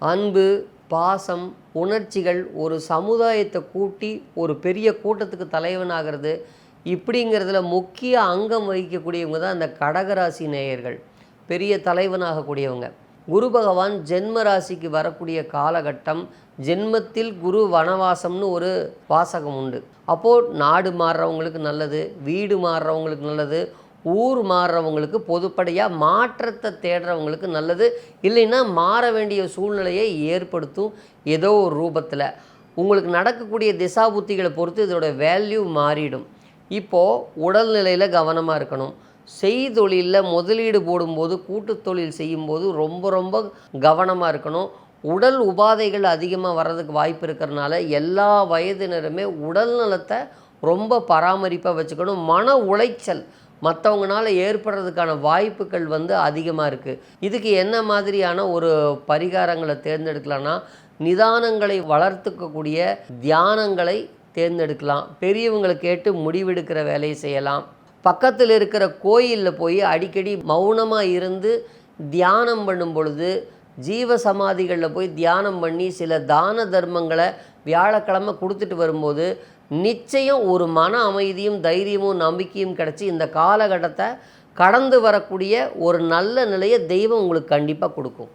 அன்பு, பாசம், உணர்ச்சிகள் ஒரு சமுதாயத்தை கூட்டி ஒரு பெரிய கூட்டத்துக்கு தலைவனாகிறது, இப்படிங்கிறதுல முக்கிய அங்கம் வகிக்கக்கூடியவங்க தான் அந்த கடகராசி நேயர்கள். பெரிய தலைவனாகக்கூடியவங்க. குரு பகவான் ஜென்ம ராசிக்கு வரக்கூடிய காலகட்டம், ஜென்மத்தில் குரு வனவாசம்னு ஒரு வாசகம் உண்டு. அப்போது நாடு மாறுறவங்களுக்கு நல்லது, வீடு மாறுறவங்களுக்கு நல்லது, ஊர் மாறுறவங்களுக்கு பொதுப்படையாக மாற்றத்தை தேடுறவங்களுக்கு நல்லது. இல்லைன்னா மாற வேண்டிய சூழ்நிலையை ஏற்படுத்தும் ஏதோ ஒரு ரூபத்தில். உங்களுக்கு நடக்கக்கூடிய திசாபுத்திகளை பொறுத்து இதோட வேல்யூ மாறிடும். இப்போது உடல்நிலையில் கவனமாக இருக்கணும். செய்தொழிலில் முதலீடு போடும்போது, கூட்டு தொழில் செய்யும்போது ரொம்ப ரொம்ப கவனமாக இருக்கணும். உடல் உபாதைகள் அதிகமாக வர்றதுக்கு வாய்ப்பு இருக்கிறனால எல்லா வயதினருமே உடல் நலத்தை ரொம்ப பராமரிப்பாக வச்சுக்கணும். மன உளைச்சல் மற்றவங்களால ஏற்படுறதுக்கான வாய்ப்புகள் அதிகமாக இருக்குது. இதுக்கு என்ன மாதிரியான ஒரு பரிகாரங்களை தேர்ந்தெடுக்கலான்னா, நிதானங்களை வளர்த்துக்கக்கூடிய தியானங்களை தேர்ந்தெடுக்கலாம். பெரியவங்களை கேட்டு முடிவெடுக்கிற வேலையை செய்யலாம். பக்கத்தில் இருக்கிற கோயிலில் போய் அடிக்கடி மௌனமாக இருந்து தியானம் பண்ணும் பொழுது, ஜீவ சமாதிகளில் போய் தியானம் பண்ணி சில தான தர்மங்களை வியாழக்கிழமை கொடுத்துட்டு வரும்போது நிச்சயம் ஒரு மன அமைதியும் தைரியமும் நம்பிக்கையும் கிடச்சி இந்த காலகட்டத்தை கடந்து வரக்கூடிய ஒரு நல்ல நிலையை தெய்வம் உங்களுக்கு கண்டிப்பாக கொடுக்கும்.